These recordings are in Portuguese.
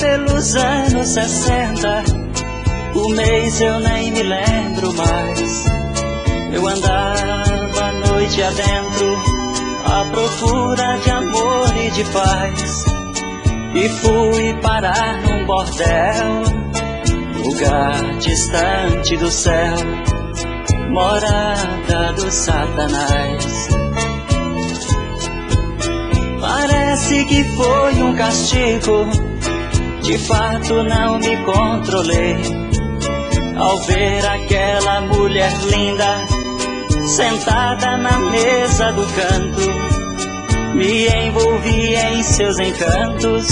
pelos anos 60, o mês eu nem me lembro mais. Eu andava noite adentro à procura de amor e de paz, e fui parar num bordel, lugar distante do céu, morada do Satanás. Parece que foi um castigo, de fato não me controlei, ao ver aquela mulher linda sentada na mesa do canto. Me envolvi em seus encantos,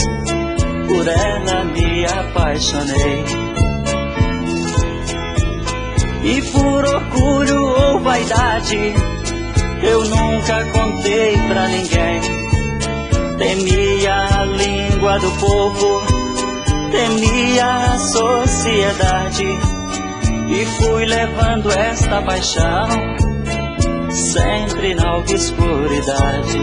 por ela me apaixonei. E por orgulho ou vaidade, eu nunca contei pra ninguém. Temia a língua do povo, temia a sociedade, e fui levando esta paixão sempre na obscuridade.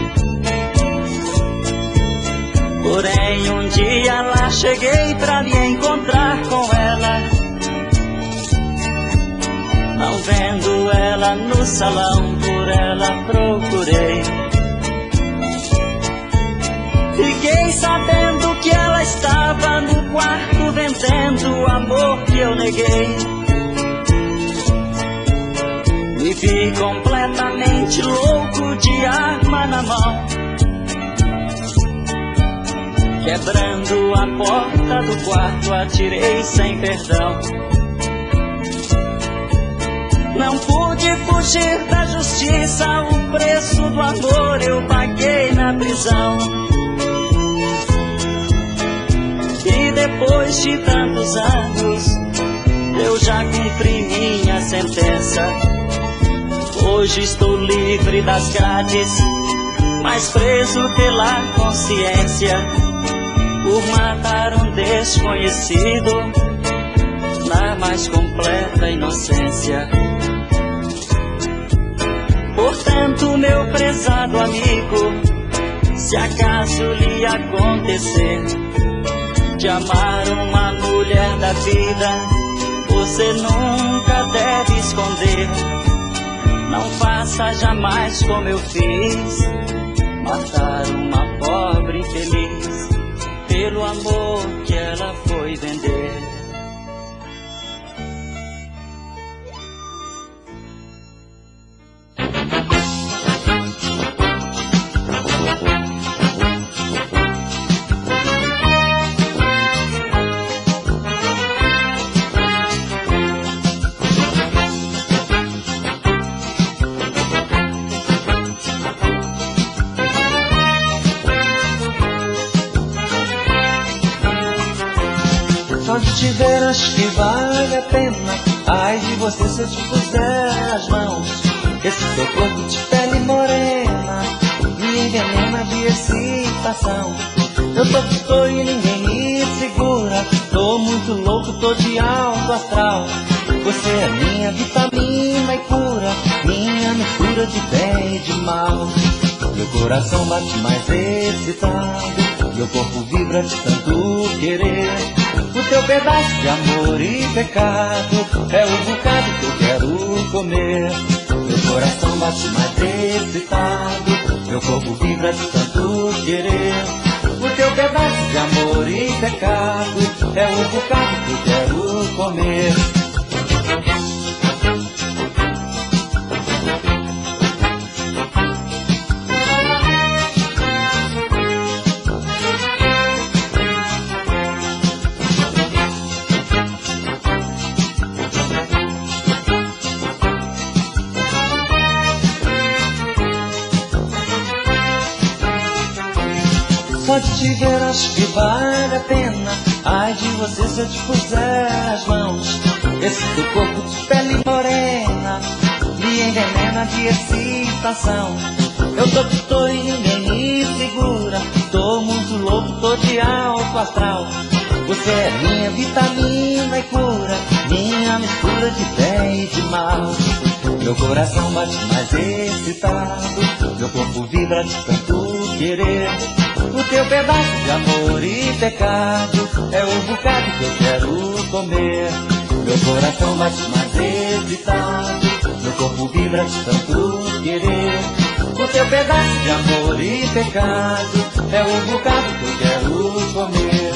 Porém um dia lá cheguei pra me encontrar com ela, não vendo ela no salão, por ela procurei. Fiquei sabendo que ela estava no quarto vendendo o amor que eu neguei. Me vi completamente louco, de arma na mão, quebrando a porta do quarto, atirei sem perdão. Não pude fugir da justiça, o preço do amor eu paguei na prisão. E depois de tantos anos, eu já cumpri minha sentença. Hoje estou livre das grades, mas preso pela consciência, por matar um desconhecido na mais completa inocência. Portanto, meu prezado amigo, se acaso lhe acontecer de amar uma mulher da vida, você nunca deve esconder. Não faça jamais como eu fiz, matar uma pobre infeliz pelo amor que ela foi vender. Só de te ver acho que vale a pena. Ai de você se eu te puser as mãos. Esse teu corpo de pele morena me envenena de excitação. Eu tô que tô e ninguém me segura. Tô muito louco, tô de alto astral. Você é minha vitamina e cura, minha mistura de bem e de mal. Meu coração bate mais excitado, meu corpo vibra de tanto querer. O teu pedaço de amor e pecado é o bocado que eu quero comer. Meu coração bate mais excitado, meu corpo vibra de tanto querer. O teu pedaço de amor e pecado é o bocado que eu quero comer. Só de te ver acho que vale a pena. Ai de você se eu te puser as mãos. Esse teu corpo de pele morena me envenena de excitação. Eu tô que tô e ninguém me segura. Tô muito louco, tô de alto astral. Você é minha vitamina e cura, minha mistura de bem e de mal. Meu coração bate mais excitado, meu corpo vibra de tanto querer. O teu pedaço de amor e pecado é o bocado que eu quero comer. Meu coração bate mais excitado, meu corpo vibra de tanto querer. O teu pedaço de amor e pecado é o bocado que eu quero comer.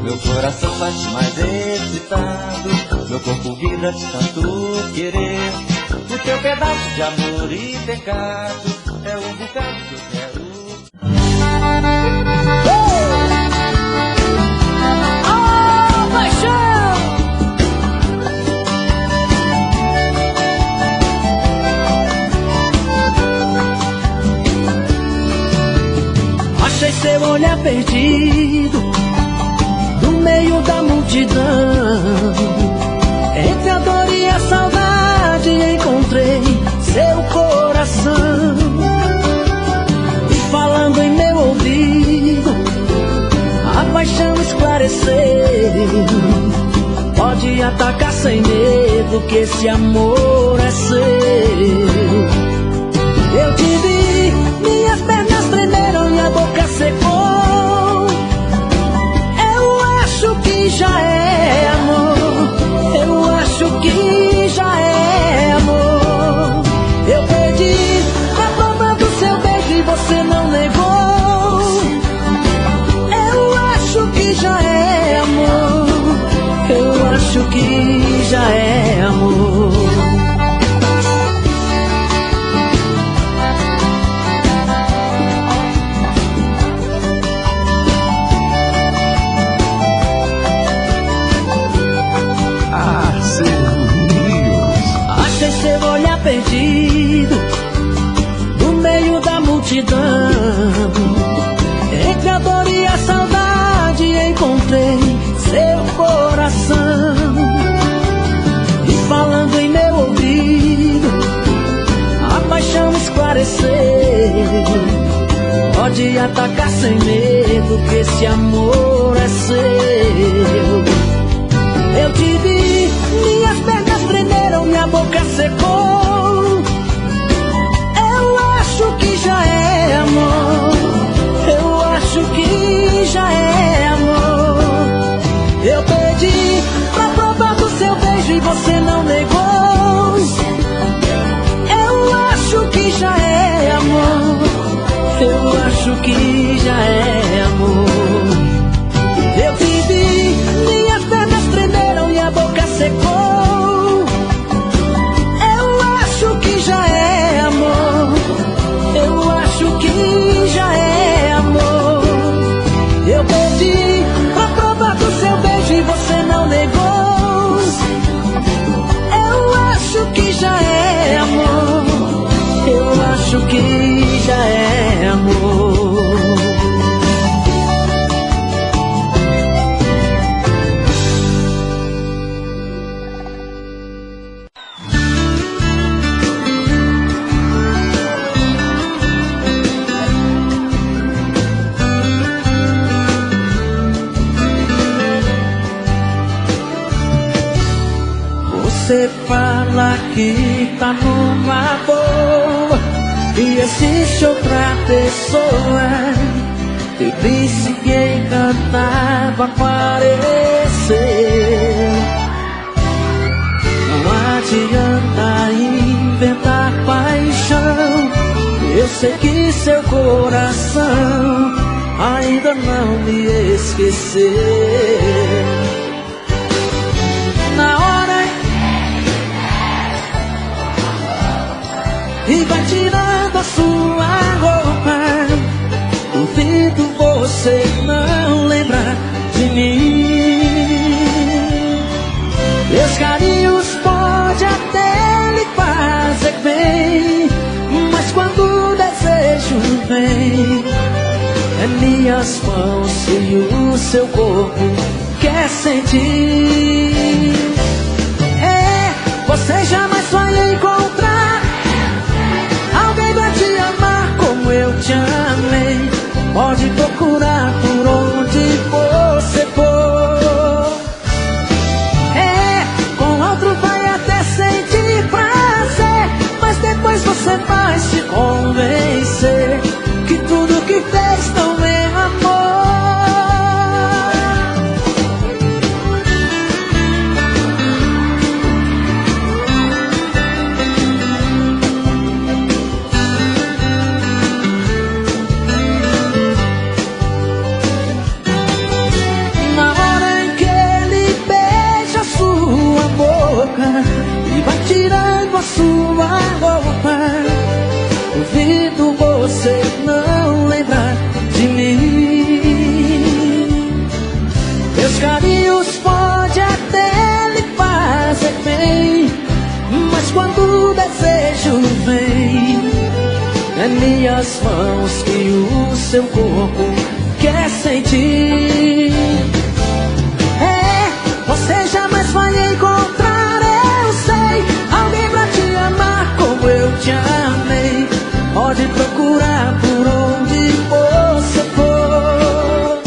Meu coração bate mais excitado, meu corpo vibra de tanto querer. O teu pedaço de amor e pecado é o bocado que eu quero. Oh, paixão! Achei seu olhar perdido no meio da multidão. Entre a dor e a saudade encontrei seu coração. E falando em meu ouvido, a paixão esclareceu. Pode atacar sem medo, que esse amor é seu. Eu te vi, minhas pernas tremeram e a boca secou. Eu acho que já é amor, eu acho que já é amor. Eu pedi pra provar do seu beijo e você não negou. Eu acho que já é amor, eu acho que já é amor. Achei seu olhar perdido no meio da multidão. Entre a dor e a saudade encontrei seu coração. E falando em meu ouvido, a paixão esclareceu. Pode atacar sem medo, que esse amor é seu. Eu te vi, minhas pernas tremeram, minha boca secou. Eu acho que já é amor, eu acho que já é amor. Eu pedi pra provar do seu beijo e você não negou. Eu acho que já é amor, eu acho que já é amor. Eu te vi, minhas pernas tremeram e a boca secou. Eu acho que já é amor, eu acho que já é amor. Eu pedi pra provar do seu beijo e você não negou. Eu acho que já é amor, eu acho que já é amor. Você fala que tá numa boa e existe outra pessoa. Eu disse que encantava aparecer. Não adianta inventar paixão, eu sei que seu coração ainda não me esqueceu. Na hora e vai tirando a sua roupa, duvido você não lembrar de mim. Meus carinhos pode até lhe fazer bem, mas quando o desejo vem, é minhas mãos e o seu corpo quer sentir. É, você jamais vai encontrar alguém pra te amar como eu te amei. Pode procurar por onde você for. É, com outro vai até sentir prazer, mas depois você vai se convencer que tudo que fez não é amor. beijo vem, é minhas mãos que o seu corpo quer sentir. Você jamais vai encontrar, eu sei, alguém pra te amar como eu te amei. Pode procurar por onde você for.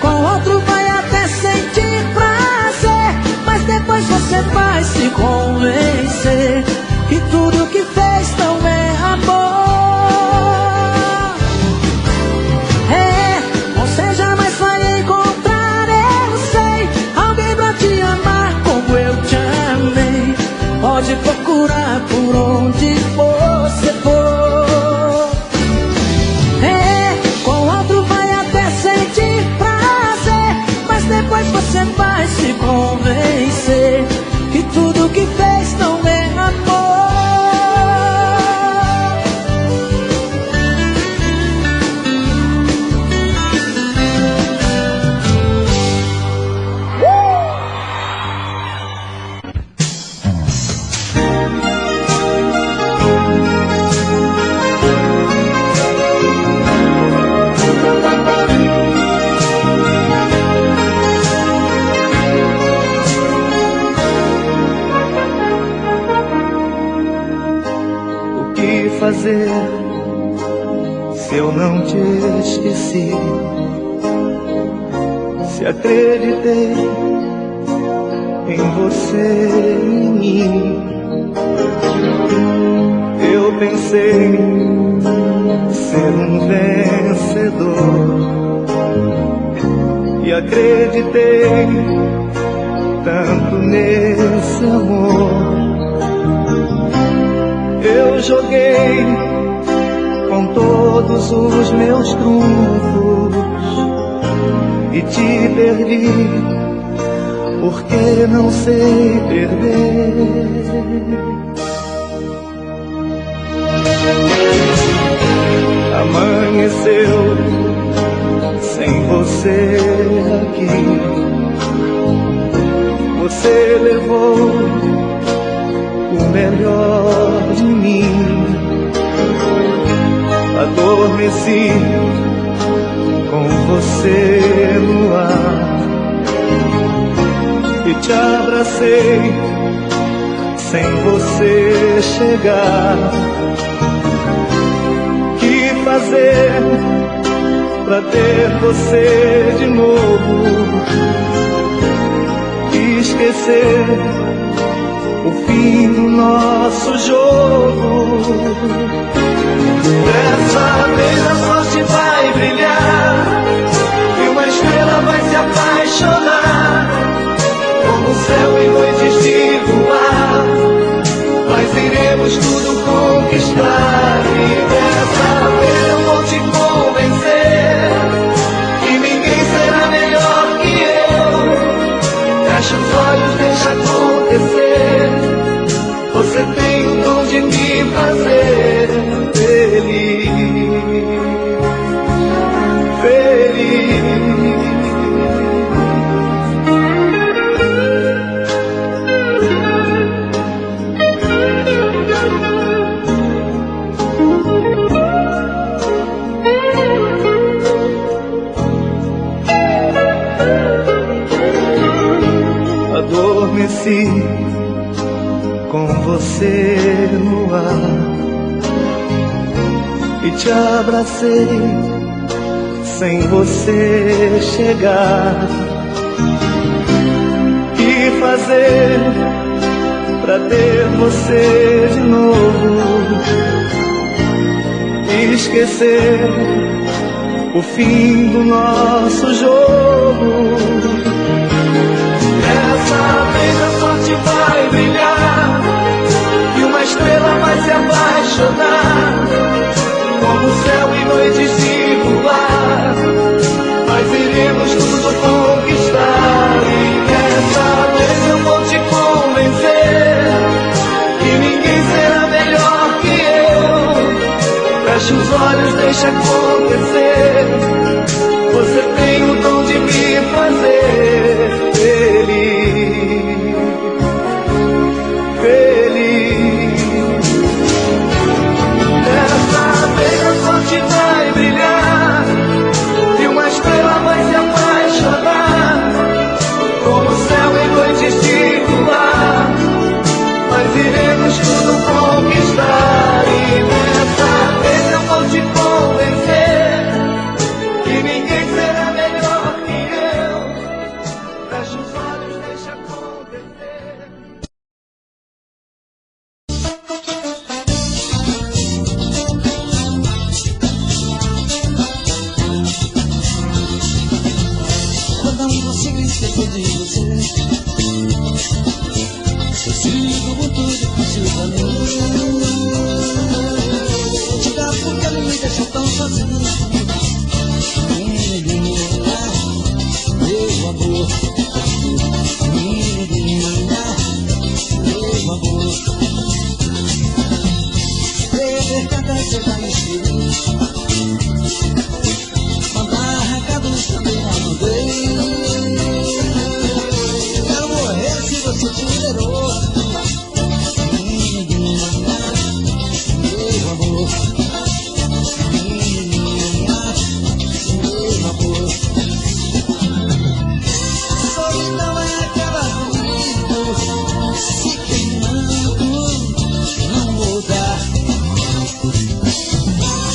Com outro vai até sentir prazer, mas depois você vai se convencer que tudo que fez não é amor. Você jamais vai encontrar, eu sei, alguém pra te amar como eu te amei. Pode procurar por onde você for. Com outro vai até sentir prazer, mas depois você vai se convencer que tudo que fez não é amor. Fazer se eu não te esqueci? Se acreditei em você e em mim, eu pensei ser um vencedor e acreditei tanto nesse amor. Eu joguei com todos os meus trunfos e te perdi, porque não sei perder. Amanheceu sem você aqui, você levou o melhor de mim. Adormeci com você no ar e te abracei sem você chegar. Que fazer pra ter você de novo? Esquecer o fim do nosso jogo. Dessa vez a sorte vai brilhar e uma estrela vai se apaixonar. Como o céu em noites de luar, nós iremos tudo conquistar. E dessa vez eu vou te convencer que ninguém será melhor que eu. Fecha os olhos, deixa acontecer. Você tem o dom de me fazer feliz, feliz. Adormeci com você no ar e te abracei sem você chegar. Que fazer pra ter você de novo? Esquecer o fim do nosso jogo. Dessa vez a sorte vai brilhar e uma estrela vai se apaixonar. Como o céu em noites de luar, nós iremos tudo conquistar. E dessa vez eu vou te convencer que ninguém será melhor que eu. Feche os olhos, deixa acontecer. Você tem o dom de me fazer feliz, feliz. não consigo esquecer de você. Ter sido muito difícil pra mim. Diga por que ele me deixou tão sozinho. Menina, meu amor. Menina, meu amor. Beber cabeça vai escrever. Mandar recados também não mandei. Quero morrer se você te liberou. Menina, meu amor. Menina, meu amor. Solidão é aquela comigo, se queimando, não vou dar.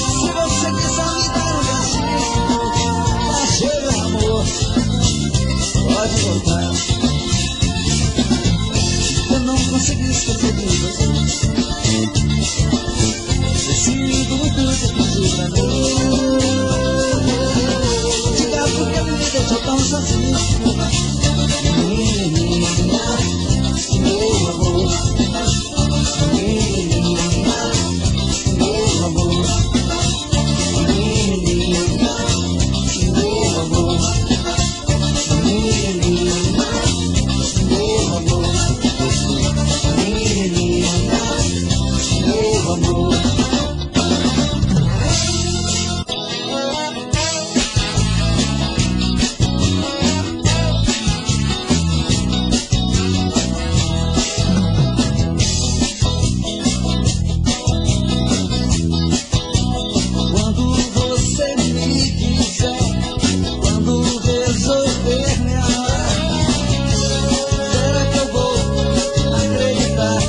Se você quiser me dar um gatinho, achei amor, pode voltar. Eu não consegui esquecer de você. Ter sido muito difícil pra mim. Diga por que me deixou tão sozinho. Menina, meu amor. Menina, meu amor. Menina, meu amor. Menina, meu amor. Menina, meu amor. Quando você me quiser, quando resolver me amar, será que eu vou acreditar?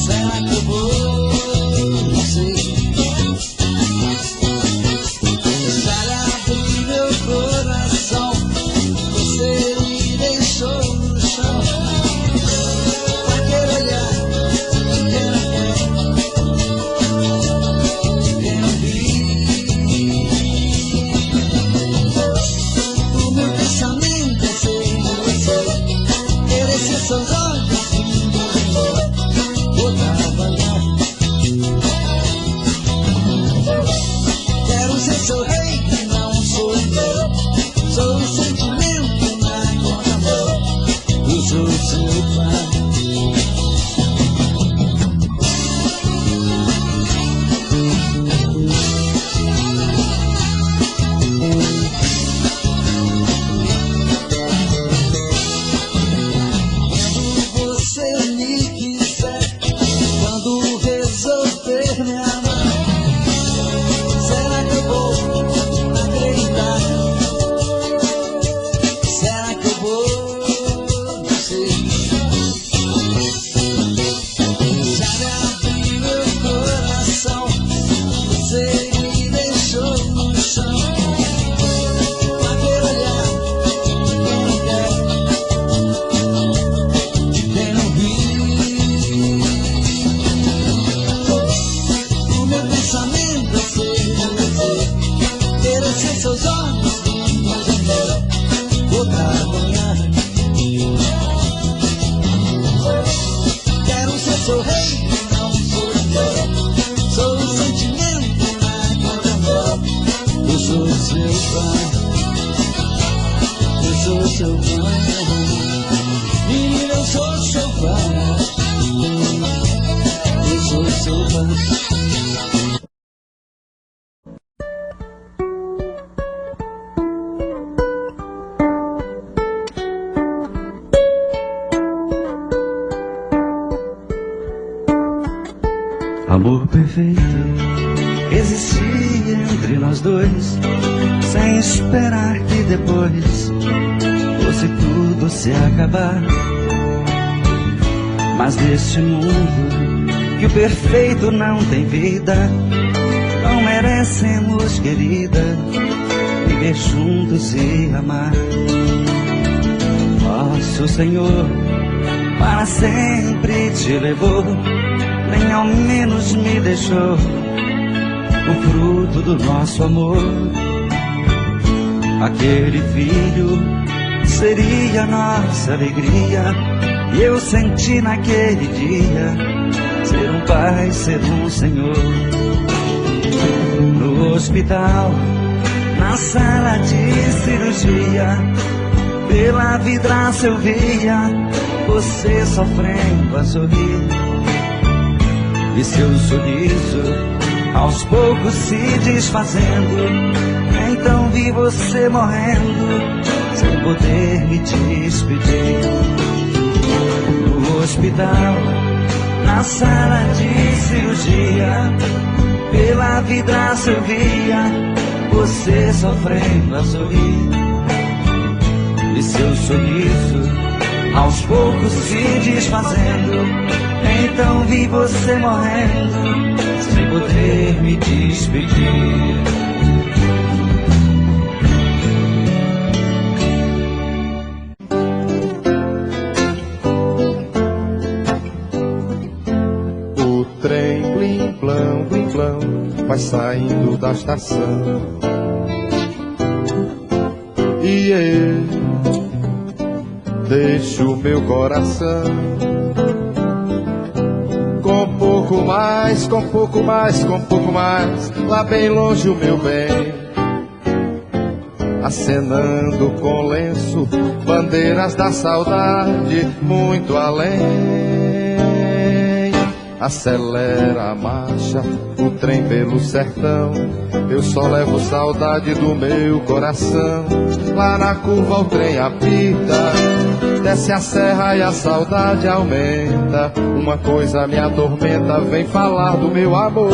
Será que eu vou? Não sei. Já lhe abri meu coração, você me deixou no chão. Com aquele olhar de quem não quer, de quem não vive. O meu pensamento é ser você, querer ser seus olhos e vou trabalhar. Quero ser seu rei e não sou eu. Sou o sentimento na contramão. Eu sou seu pai. Quando você me quiser, quando resolver me amar, será que eu vou acreditar? Será que eu vou? Não sei. Já lhe abri meu coração, você me deixou no chão. Com aquele olhar de quem não quer, de quem não vive. O meu pensamento é ser você, querer ser seus olhos e uma janela, vou trabalhar. Quero ser seu rei e não sou eu. Sou o sentimento na contramão. Eu sou seu pai. Eu sou seu pai. Menina, eu sou seu pai. Eu sou seu pai. Amor perfeito existia entre nós dois, sem esperar que depois fosse tudo se acabar. Mas neste mundo que o perfeito não tem vida, não merecemos, querida, viver juntos e amar. Nosso Senhor para sempre te levou, nem ao menos me deixou o fruto do nosso amor. Aquele filho seria nossa alegria, e eu senti naquele dia ser um pai, ser um senhor. No hospital, na sala de cirurgia, pela vidraça eu via você sofrendo a sorrir, e seu sorriso aos poucos se desfazendo. Então vi você morrendo sem poder me despedir. No hospital, na sala de cirurgia, pela vidraça eu via você sofrendo a sorrir, e seu sorriso aos poucos se desfazendo. Então vi você morrendo sem poder me despedir. O trem blim blão, blim blão, vai saindo da estação, e eu deixo o meu coração com pouco mais, com pouco mais, com pouco mais, lá bem longe o meu bem, acenando com lenço bandeiras da saudade muito além. Acelera a marcha, o trem pelo sertão, eu só levo saudade do meu coração. Lá na curva o trem apita, desce a serra e a saudade aumenta. Uma coisa me atormenta, vem falar do meu amor.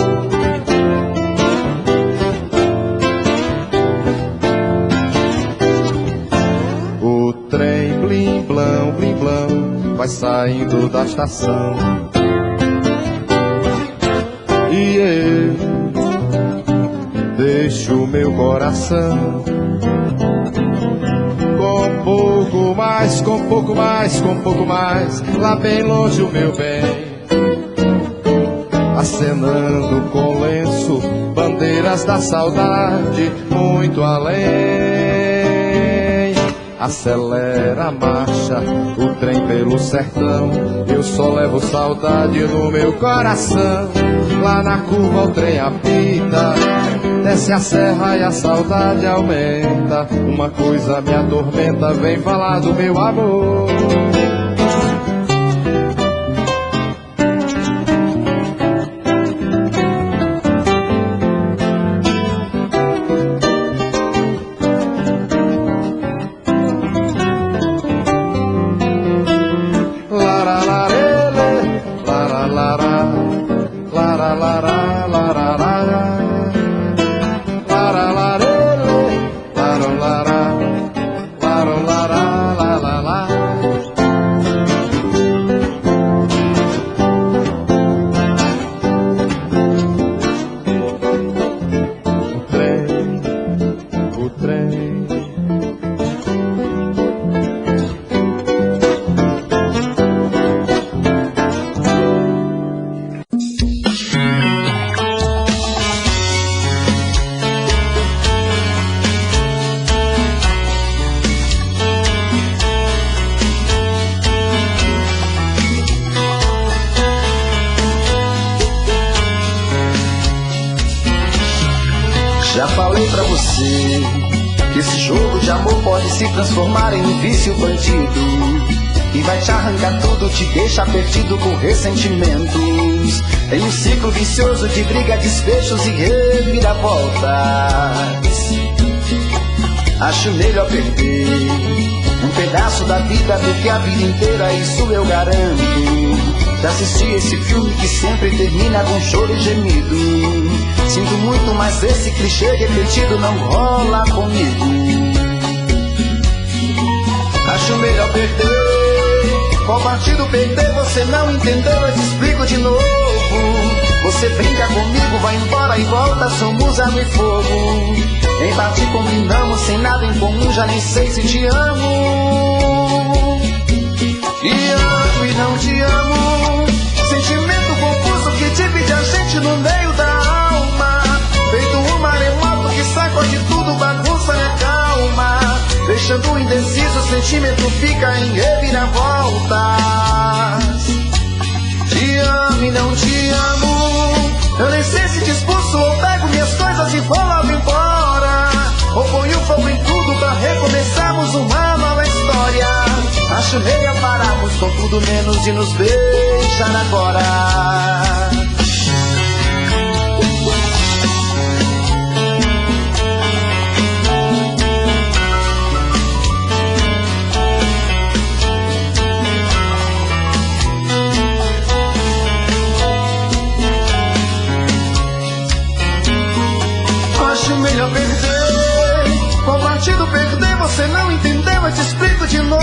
O trem blim blão, blim blão, vai saindo da estação, e eu deixo meu coração com pouco mais, com pouco mais, com pouco mais, lá bem longe o meu bem, acenando com lenço bandeiras da saudade muito além. Acelera a marcha, o trem pelo sertão, eu só levo saudade no meu coração. Lá na curva o trem apita, desce a serra e a saudade aumenta. Uma coisa me atormenta, vem falar do meu amor. Já falei pra você que esse jogo de amor pode se transformar em um vício bandido, que vai te arrancar tudo, te deixa perdido com ressentimentos, em um ciclo vicioso de briga, desfechos e reviravoltas. Acho melhor perder um pedaço da vida do que a vida inteira, isso eu garanto. Já assisti esse filme que sempre termina com choro e gemido. Sinto muito, mas esse clichê repetido não rola comigo. Acho melhor perder. Qual partido perder? Você não entendeu, eu te explico de novo. Você brinca comigo, vai embora e volta, somos água e fogo. Em parte combinamos, sem nada em comum, já nem sei se te amo. Te amo e não te amo, sentimento confuso que divide a gente no meio da alma. Feito um maremoto que sacode tudo, bagunça minha calma. deixando indeciso, o sentimento fica em reviravoltas. Te amo e não te amo, eu nem sei se te expulso ou pego minhas coisas e vou logo embora, ou ponho fogo em tudo pra recomeçarmos uma nova história. Acho melhor pararmos com tudo menos de nos beijar agora. Acho melhor perder, qual partido perder você não entendeu, eu te explico de novo.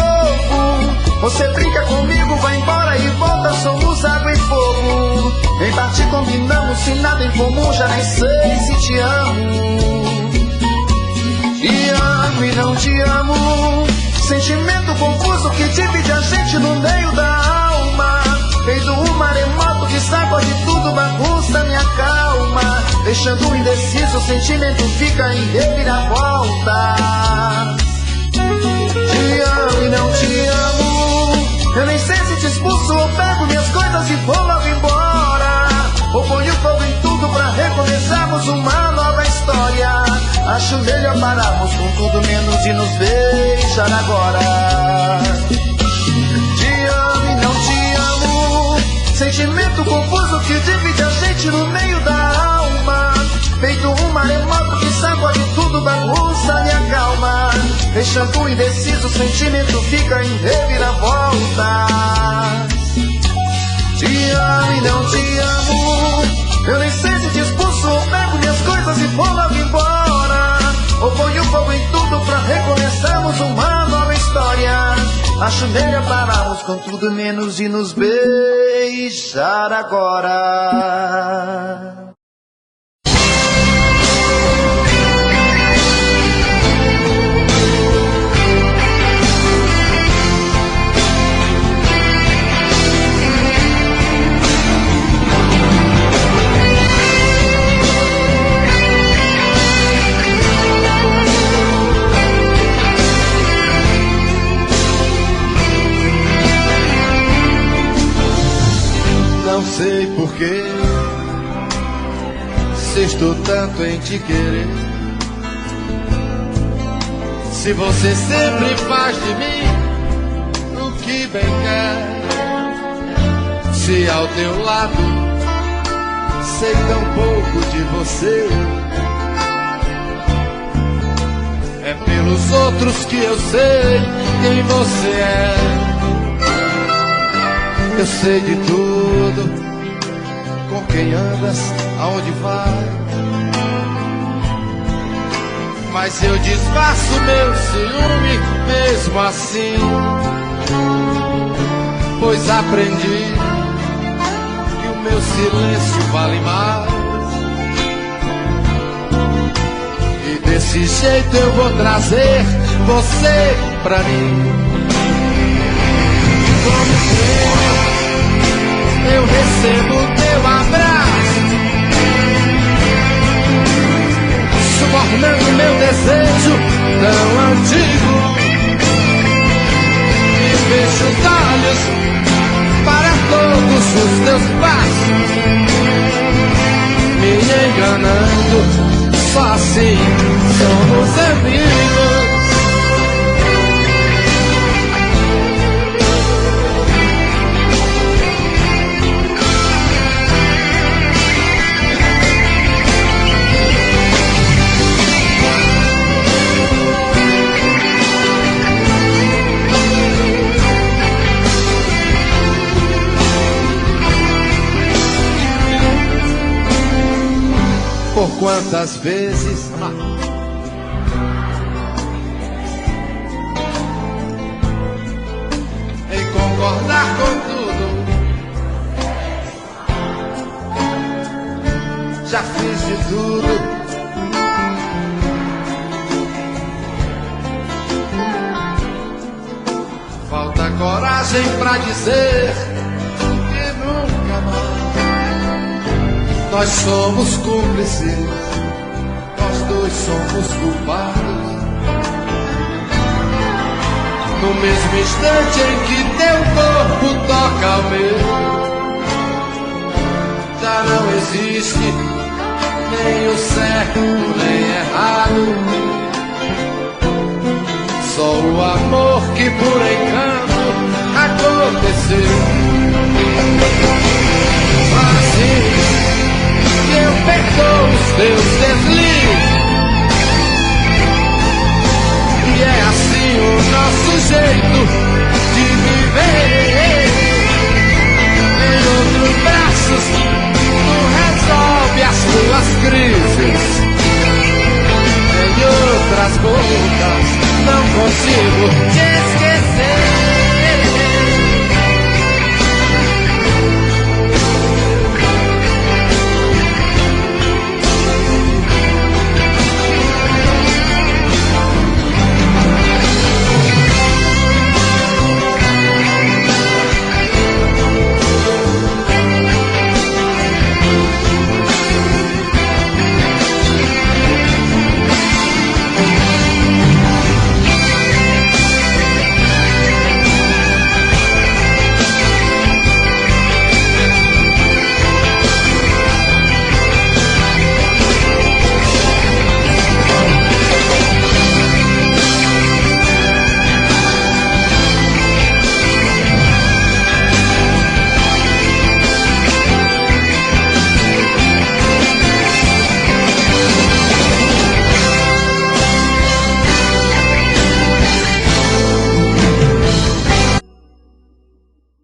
Você brinca comigo, vai embora e volta, somos água e fogo. Em parte combinamos, se nada em comum, já nem sei se te amo. Te amo e não te amo, sentimento confuso que divide a gente no meio da alma. Feito um maremoto que sacode tudo, bagunça minha calma, deixando indeciso, o sentimento fica em reviravolta. Te amo e não te amo, eu nem sei se te expulso ou pego minhas coisas e vou logo embora, ou ponho fogo em tudo pra recomeçarmos uma nova história. Acho melhor pararmos com tudo menos de nos beijar agora. Te amo e não te amo, sentimento confuso que divide a gente no meio da alma. Feito um maremoto que sacode tudo, bagunça minha calma, deixando indeciso, o sentimento fica em reviravoltas. Te amo e não te amo, eu nem sei se te expulso ou pego minhas coisas e vou logo embora, ou ponho fogo em tudo pra recomeçarmos uma nova história. Acho melhor pararmos com tudo menos de nos beijar agora. Não sei porquê, insisto tanto em te querer. Se você sempre faz de mim o que bem quer, se ao teu lado sei tão pouco de você, é pelos outros que eu sei quem você é. Eu sei de tudo, com quem andas, aonde vai, mas eu disfarço meu ciúme mesmo assim, pois aprendi que o meu silêncio vale mais, e desse jeito eu vou trazer você pra mim. Como eu recebo teu abraço, subornando meu desejo tão antigo, e fecho os olhos para todos os teus passos, me enganando, só assim somos amigos. Por quantas vezes em concordar com tudo, já fiz de tudo, falta coragem pra dizer que nunca mais. Nós somos cúmplices, nós dois somos culpados, no mesmo instante em que teu corpo toca o meu. Já não existe nem o certo nem errado, só o amor que por encanto aconteceu. Assim que eu perdoo os teus deslizes, e é assim o nosso jeito de viver. Em outros braços tu resolve as tuas crises, em outras bocas não consigo